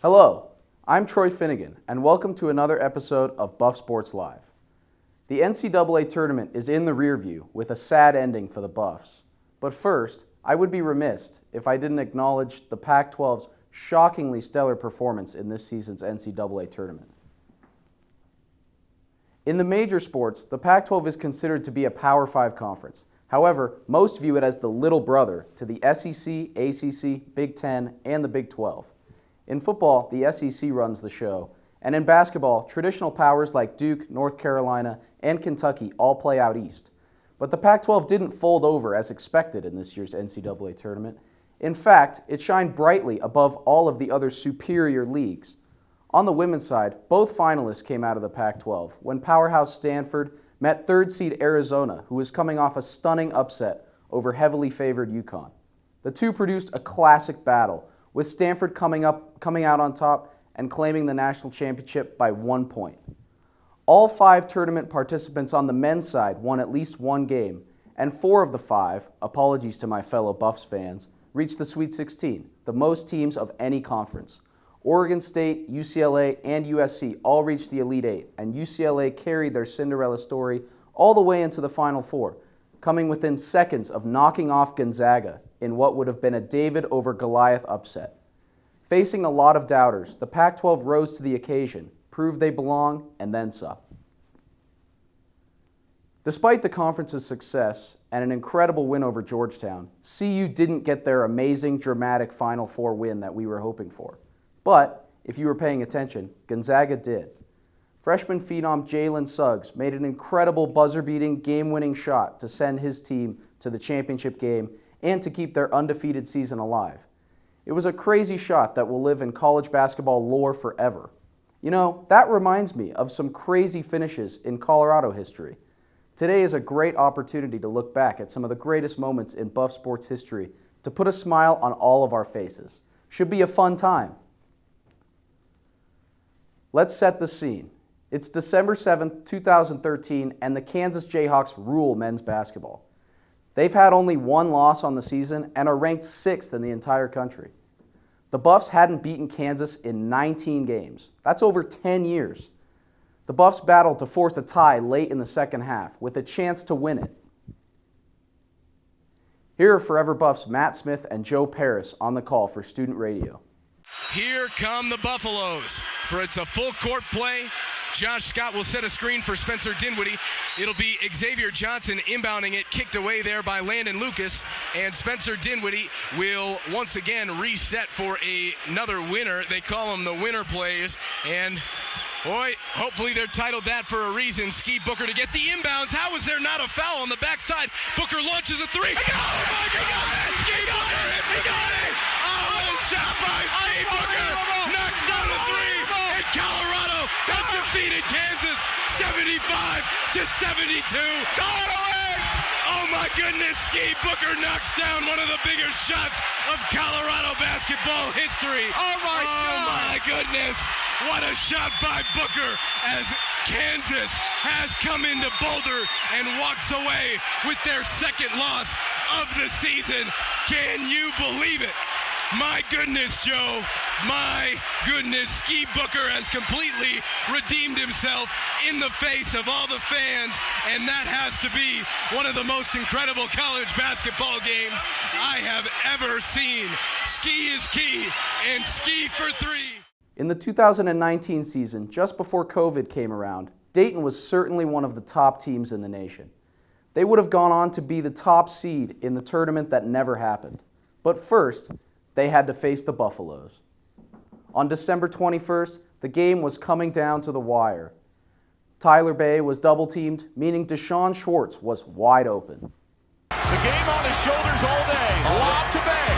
Hello, I'm Troy Finnegan, and welcome to another episode of Buff Sports Live. The NCAA tournament is in the rear view with a sad ending for the Buffs. But first, I would be remiss if I didn't acknowledge the Pac-12's shockingly stellar performance in this season's NCAA tournament. In the major sports, the Pac-12 is considered to be a Power 5 conference. However, most view it as the little brother to the SEC, ACC, Big Ten, and the Big 12. In football, the SEC runs the show, and in basketball, traditional powers like Duke, North Carolina, and Kentucky all play out east. But the Pac-12 didn't fold over as expected in this year's NCAA tournament. In fact, it shined brightly above all of the other superior leagues. On the women's side, both finalists came out of the Pac-12 when powerhouse Stanford met third seed Arizona, who was coming off a stunning upset over heavily favored UConn. The two produced a classic battle, with Stanford coming out on top and claiming the national championship by 1 point. All 5 tournament participants on the men's side won at least one game, and 4 of the 5, apologies to my fellow Buffs fans, reached the Sweet 16, the most teams of any conference. Oregon State, UCLA, and USC all reached the Elite 8, and UCLA carried their Cinderella story all the way into the Final Four, coming within seconds of knocking off Gonzaga in what would have been a David over Goliath upset. Facing a lot of doubters, the Pac-12 rose to the occasion, proved they belong, and then some. Despite the conference's success and an incredible win over Georgetown, CU didn't get their amazing, dramatic Final Four win that we were hoping for. But, if you were paying attention, Gonzaga did. Freshman phenom Jalen Suggs made an incredible buzzer-beating, game-winning shot to send his team to the championship game and to keep their undefeated season alive. It was a crazy shot that will live in college basketball lore forever. You know, that reminds me of some crazy finishes in Colorado history. Today is a great opportunity to look back at some of the greatest moments in Buff sports history to put a smile on all of our faces. Should be a fun time. Let's set the scene. It's December 7th, 2013, and the Kansas Jayhawks rule men's basketball. They've had only one loss on the season and are ranked 6th in the entire country. The Buffs hadn't beaten Kansas in 19 games. That's over 10 years. The Buffs battled to force a tie late in the second half with a chance to win it. Here are Forever Buffs Matt Smith and Joe Paris on the call for Student Radio. Here come the Buffaloes. It's a full court play. Josh Scott will set a screen for Spencer Dinwiddie. It'll be Xavier Johnson inbounding it, kicked away there by Landon Lucas, and Spencer Dinwiddie will once again reset for another winner. They call them the winner plays, and boy, hopefully they're titled that for a reason. Ski Booker to get the inbounds. How is there not a foul on the backside? Booker launches a three. Oh my God! Ski Booker, he got it! Oh, what a shot by Ski Booker! Knocks down a three, and Colorado has defeated Kansas 75-72. Colorado wins! Oh my goodness, Ski Booker knocks down one of the bigger shots of Colorado basketball history. Oh my goodness, what a shot by Booker as Kansas has come into Boulder and walks away with their second loss of the season. Can you believe it? My goodness, Joe. My goodness, Ski Booker has completely redeemed himself in the face of all the fans, and that has to be one of the most incredible college basketball games I have ever seen. Ski is key, and ski for three. In the 2019 season, just before COVID came around, Dayton was certainly one of the top teams in the nation. They would have gone on to be the top seed in the tournament that never happened. But first, they had to face the Buffaloes. On December 21st, the game was coming down to the wire. Tyler Bay was double-teamed, meaning Deshaun Schwartz was wide open. The game on his shoulders all day. Lob to Bay.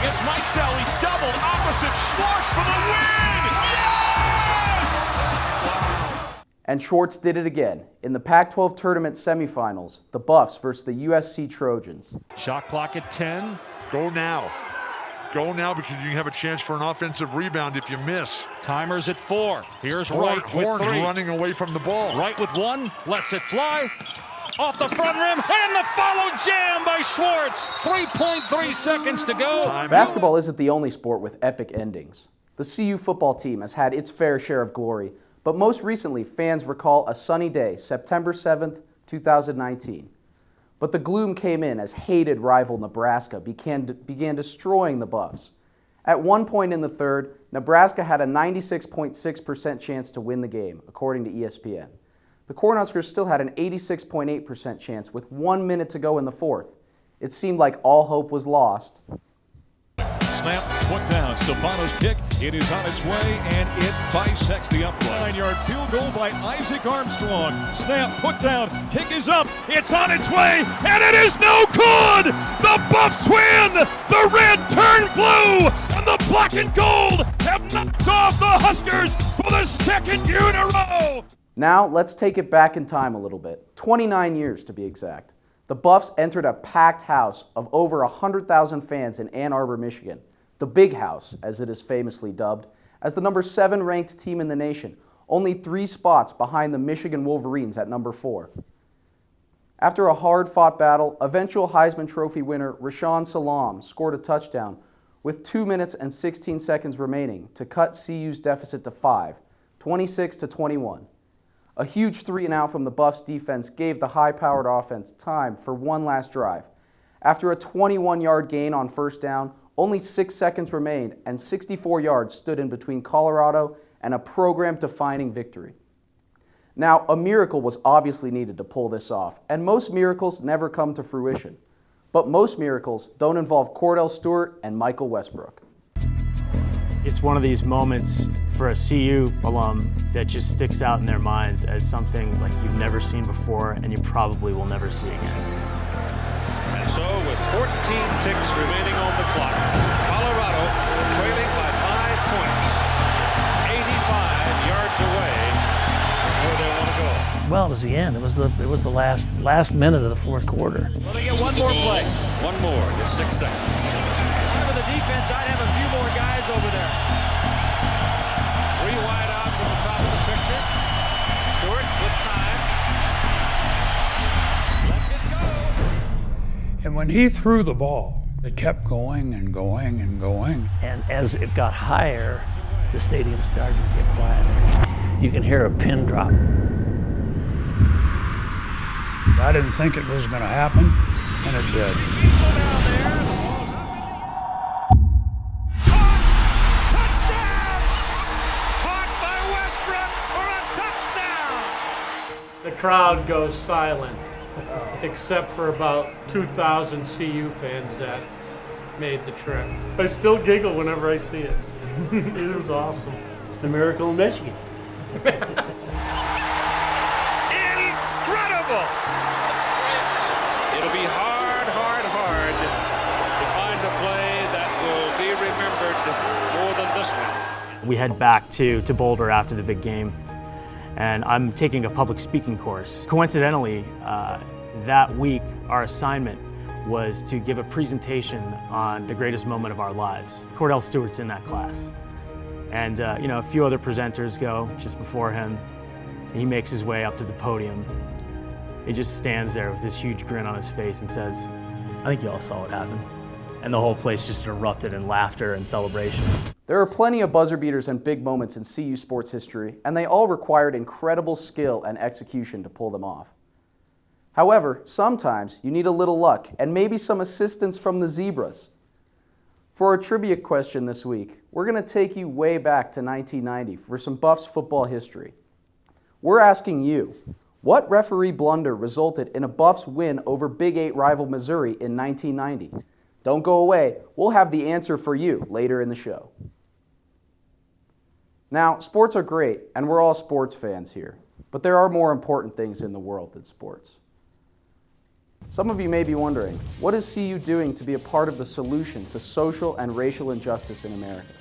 Against Mike Sell, he's doubled opposite Schwartz for the win! Yes! And Schwartz did it again. In the Pac-12 tournament semifinals, the Buffs versus the USC Trojans. Shot clock at 10. Go now. Go now because you have a chance for an offensive rebound if you miss. Timer's at 4. Here's Wright with Horns 3. running away from the ball. Wright with 1. Lets it fly. Off the front rim. And the follow jam by Schwartz. 3.3 seconds to go. Basketball isn't the only sport with epic endings. The CU football team has had its fair share of glory, but most recently, fans recall a sunny day, September 7th, 2019. But the gloom came in as hated rival Nebraska began destroying the Buffs. At one point in the third, Nebraska had a 96.6% chance to win the game, according to ESPN. The Cornhuskers still had an 86.8% chance with 1 minute to go in the fourth. It seemed like all hope was lost. Snap, put down. Stefano's kick. It is on its way, and it bisects the upright. 9-yard field goal by Isaac Armstrong. Snap, put down. Kick is up. It's on its way, and it is no good! The Buffs win! The red turn blue, and the black and gold have knocked off the Huskers for the second year in a row! Now, let's take it back in time a little bit. 29 years to be exact. The Buffs entered a packed house of over 100,000 fans in Ann Arbor, Michigan. The Big House, as it is famously dubbed, as the number 7 ranked team in the nation, only 3 spots behind the Michigan Wolverines at number 4. After a hard-fought battle, eventual Heisman Trophy winner Rashaan Salaam scored a touchdown with 2 minutes and 16 seconds remaining to cut CU's deficit to 5, 26-21. A huge 3-and-out from the Buffs defense gave the high-powered offense time for one last drive. After a 21-yard gain on first down, only 6 seconds remained and 64 yards stood in between Colorado and a program-defining victory. Now, a miracle was obviously needed to pull this off, and most miracles never come to fruition. But most miracles don't involve Cordell Stewart and Michael Westbrook. It's one of these moments for a CU alum that just sticks out in their minds as something like you've never seen before and you probably will never see again. And so with 14 ticks remaining on the clock, Colorado trailing by 5 points, 85 yards away from where they want to go. Well, it was the end. It was the last minute of the fourth quarter. Well, they get one more play. One more. It's 6 seconds. For the defense, I'd have a few more guys over there. 3 wide outs at the top of the picture. Stewart with time. Lets it go. And when he threw the ball, it kept going and going and going. And as it got higher, the stadium started to get quieter. You can hear a pin drop. I didn't think it was going to happen, and it did. The crowd goes silent, except for about 2,000 CU fans that made the trip. I still giggle whenever I see it. It was awesome. It's the miracle in Michigan. Incredible! It'll be hard to find a play that will be remembered more than this one. We head back to Boulder after the big game, and I'm taking a public speaking course. Coincidentally, that week, our assignment was to give a presentation on the greatest moment of our lives. Cordell Stewart's in that class. And a few other presenters go just before him. He makes his way up to the podium. He just stands there with this huge grin on his face and says, "I think you all saw what happened." And the whole place just erupted in laughter and celebration. There are plenty of buzzer beaters and big moments in CU sports history, and they all required incredible skill and execution to pull them off. However, sometimes you need a little luck and maybe some assistance from the Zebras. For our trivia question this week, we're going to take you way back to 1990 for some Buffs football history. We're asking you, what referee blunder resulted in a Buffs win over Big 8 rival Missouri in 1990? Don't go away, we'll have the answer for you later in the show. Now, sports are great, and we're all sports fans here, but there are more important things in the world than sports. Some of you may be wondering, what is CU doing to be a part of the solution to social and racial injustice in America?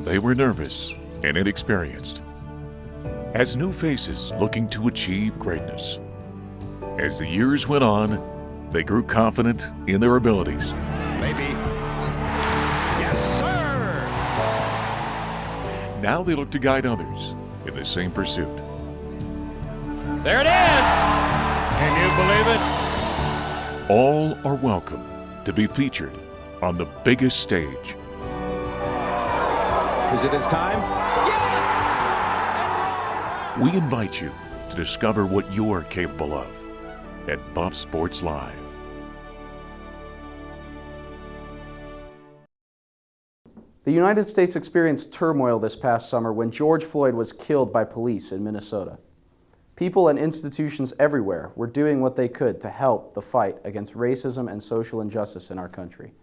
They were nervous and inexperienced, as new faces looking to achieve greatness. As the years went on, they grew confident in their abilities. Maybe. Yes, sir! Now they look to guide others in the same pursuit. There it is! Can you believe it? All are welcome to be featured on the biggest stage. Is it his time? Yes! We invite you to discover what you're capable of at Buff Sports Live. The United States experienced turmoil this past summer when George Floyd was killed by police in Minnesota. People and institutions everywhere were doing what they could to help the fight against racism and social injustice in our country.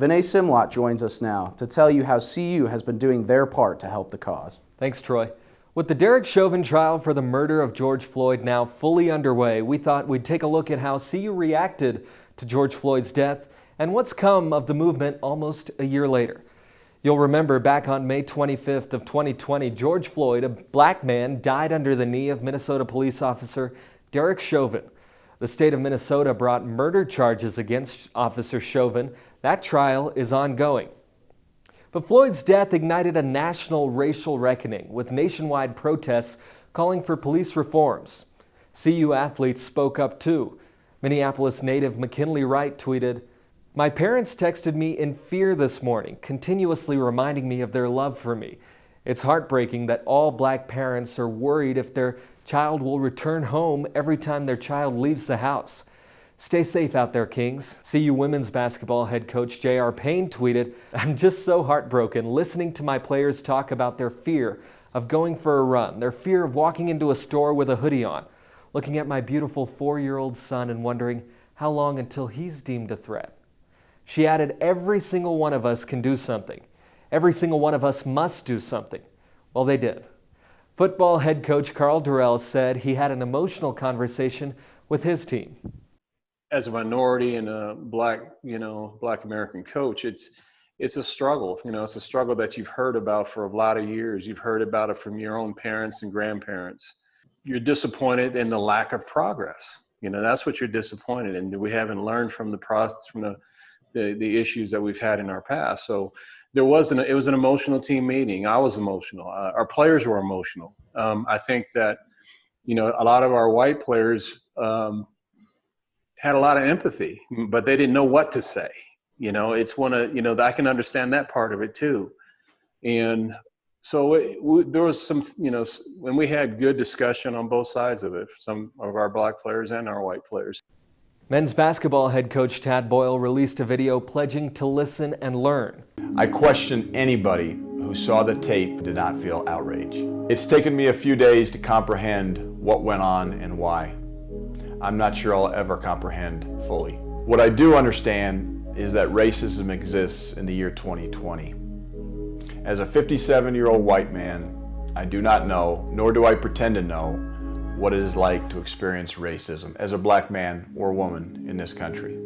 Vinay Simlot joins us now to tell you how CU has been doing their part to help the cause. Thanks, Troy. With the Derek Chauvin trial for the murder of George Floyd now fully underway, we thought we'd take a look at how CU reacted to George Floyd's death and what's come of the movement almost a year later. You'll remember back on May 25th of 2020, George Floyd, a black man, died under the knee of Minnesota police officer Derek Chauvin. The state of Minnesota brought murder charges against Officer Chauvin. That trial is ongoing. But Floyd's death ignited a national racial reckoning with nationwide protests calling for police reforms. CU athletes spoke up too. Minneapolis native McKinley Wright tweeted, "My parents texted me in fear this morning, continuously reminding me of their love for me. It's heartbreaking that all black parents are worried if their child will return home every time their child leaves the house. Stay safe out there, Kings." CU women's basketball head coach J.R. Payne tweeted, "I'm just so heartbroken listening to my players talk about their fear of going for a run, their fear of walking into a store with a hoodie on, looking at my beautiful 4-year-old son and wondering how long until he's deemed a threat." She added, "Every single one of us can do something. Every single one of us must do something." Well, they did. Football head coach Karl Dorrell said he had an emotional conversation with his team. As a minority and a black American coach, it's a struggle. It's a struggle that you've heard about for a lot of years. You've heard about it from your own parents and grandparents. You're disappointed in the lack of progress. That's what you're disappointed in. We haven't learned from the process, from the issues that we've had in our past. So it was an emotional team meeting. I was emotional. Our players were emotional. I think that, a lot of our white players had a lot of empathy, but they didn't know what to say. It's I can understand that part of it too. And so there was some, when we had good discussion on both sides of it, some of our black players and our white players. Men's basketball head coach Tad Boyle released a video pledging to listen and learn. I question anybody who saw the tape did not feel outrage. It's taken me a few days to comprehend what went on and why. I'm not sure I'll ever comprehend fully. What I do understand is that racism exists in the year 2020. As a 57-year-old white man, I do not know, nor do I pretend to know, what it is like to experience racism as a black man or woman in this country.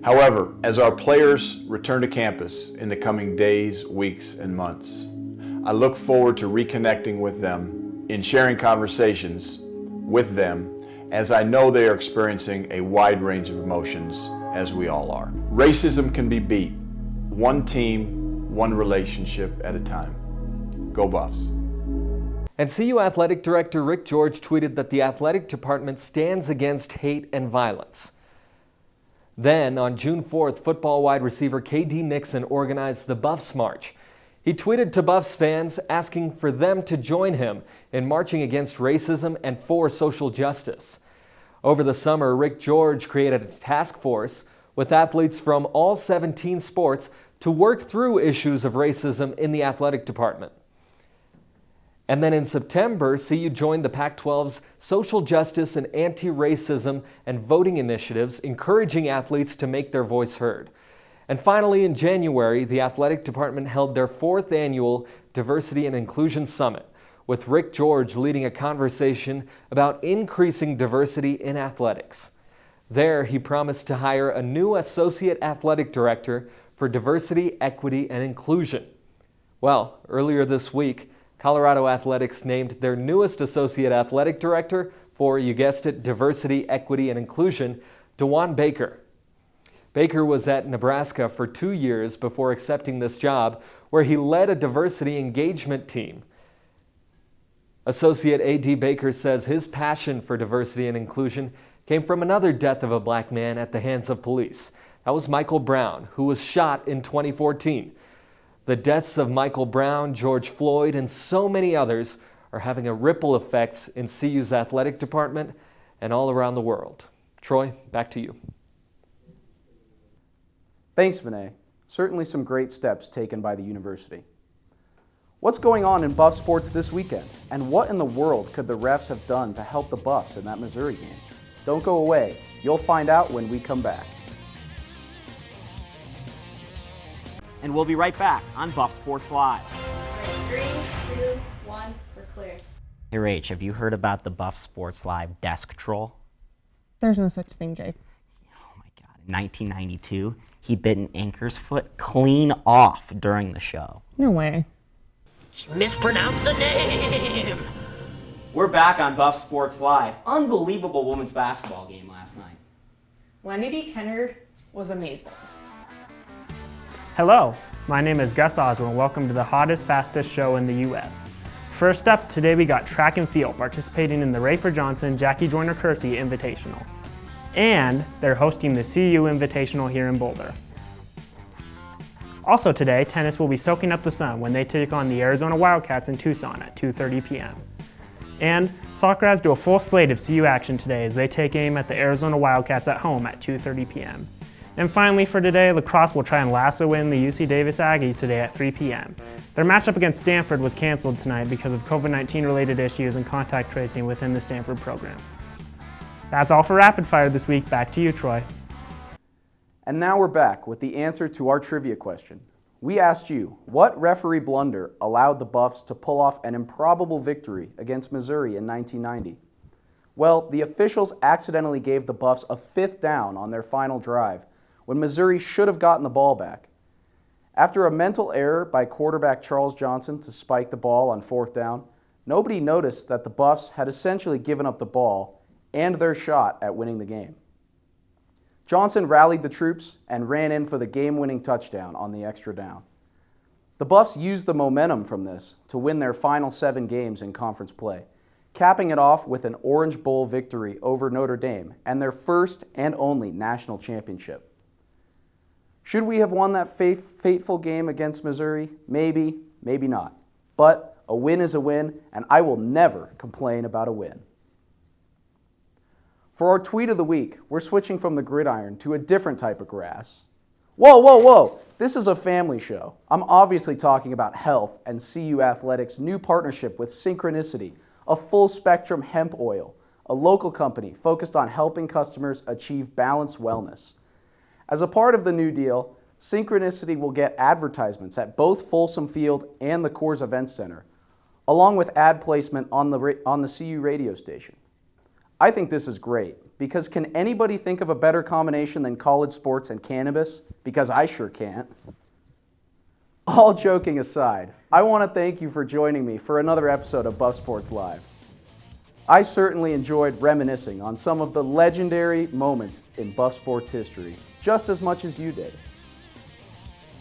However, as our players return to campus in the coming days, weeks, and months, I look forward to reconnecting with them and sharing conversations with them, as I know they are experiencing a wide range of emotions, as we all are. Racism can be beat, one team, one relationship at a time. Go Buffs. And CU Athletic Director Rick George tweeted that the athletic department stands against hate and violence. Then, on June 4th, football wide receiver KD Nixon organized the Buffs March. He tweeted to Buffs fans asking for them to join him in marching against racism and for social justice. Over the summer, Rick George created a task force with athletes from all 17 sports to work through issues of racism in the athletic department. And then in September, CU joined the Pac-12's social justice and anti-racism and voting initiatives, encouraging athletes to make their voice heard. And finally, in January, the athletic department held their 4th annual Diversity and Inclusion Summit, with Rick George leading a conversation about increasing diversity in athletics. There, he promised to hire a new associate athletic director for diversity, equity, and inclusion. Well, earlier this week, Colorado Athletics named their newest associate athletic director for, you guessed it, diversity, equity, and inclusion, DeJuan Baker. Baker was at Nebraska for 2 years before accepting this job, where he led a diversity engagement team. Associate A.D. Baker says his passion for diversity and inclusion came from another death of a black man at the hands of police. That was Michael Brown, who was shot in 2014. The deaths of Michael Brown, George Floyd, and so many others are having a ripple effects in CU's athletic department and all around the world. Troy, back to you. Thanks, Vinay. Certainly some great steps taken by the university. What's going on in Buff sports this weekend? And what in the world could the refs have done to help the Buffs in that Missouri game? Don't go away. You'll find out when we come back. And we'll be right back on Buff Sports Live. 3, 2, 1, we're clear. Hey Rach, have you heard about the Buff Sports Live desk troll? There's no such thing, Jake. Oh my God. In 1992, he bit an anchor's foot clean off during the show. No way. She mispronounced a name. We're back on Buff Sports Live. Unbelievable women's basketball game last night. Wendy B. Kennard was amazeballs. Hello, my name is Gus Osborne. Welcome to the hottest, fastest show in the U.S. First up, today we got track and field participating in the Rayford Johnson Jackie Joyner Kersey Invitational. And they're hosting the CU Invitational here in Boulder. Also today, tennis will be soaking up the sun when they take on the Arizona Wildcats in Tucson at 2:30 p.m. And soccer has to a full slate of CU action today as they take aim at the Arizona Wildcats at home at 2:30 p.m. And finally for today, lacrosse will try and lasso in the UC Davis Aggies today at 3 p.m. Their matchup against Stanford was canceled tonight because of COVID-19 related issues and contact tracing within the Stanford program. That's all for Rapid Fire this week. Back to you, Troy. And now we're back with the answer to our trivia question. We asked you, what referee blunder allowed the Buffs to pull off an improbable victory against Missouri in 1990? Well, the officials accidentally gave the Buffs a 5th down on their final drive when Missouri should have gotten the ball back. After a mental error by quarterback Charles Johnson to spike the ball on 4th down, nobody noticed that the Buffs had essentially given up the ball and their shot at winning the game. Johnson rallied the troops and ran in for the game-winning touchdown on the extra down. The Buffs used the momentum from this to win their final 7 games in conference play, capping it off with an Orange Bowl victory over Notre Dame and their first and only national championship. Should we have won that fateful game against Missouri? Maybe, maybe not. But a win is a win, and I will never complain about a win. For our tweet of the week, we're switching from the gridiron to a different type of grass. Whoa, whoa, whoa! This is a family show. I'm obviously talking about health and CU Athletics' new partnership with Synchronicity, a full-spectrum hemp oil, a local company focused on helping customers achieve balanced wellness. As a part of the new deal, Synchronicity will get advertisements at both Folsom Field and the Coors Events Center, along with ad placement on the CU radio station. I think this is great, because can anybody think of a better combination than college sports and cannabis? Because I sure can't. All joking aside, I want to thank you for joining me for another episode of Buff Sports Live. I certainly enjoyed reminiscing on some of the legendary moments in Buff Sports history, just as much as you did.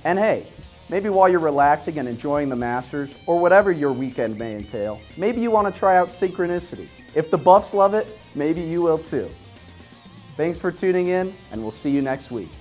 And hey, maybe while you're relaxing and enjoying the Masters, or whatever your weekend may entail, maybe you want to try out Synchronicity. If the Buffs love it, maybe you will too. Thanks for tuning in, and we'll see you next week.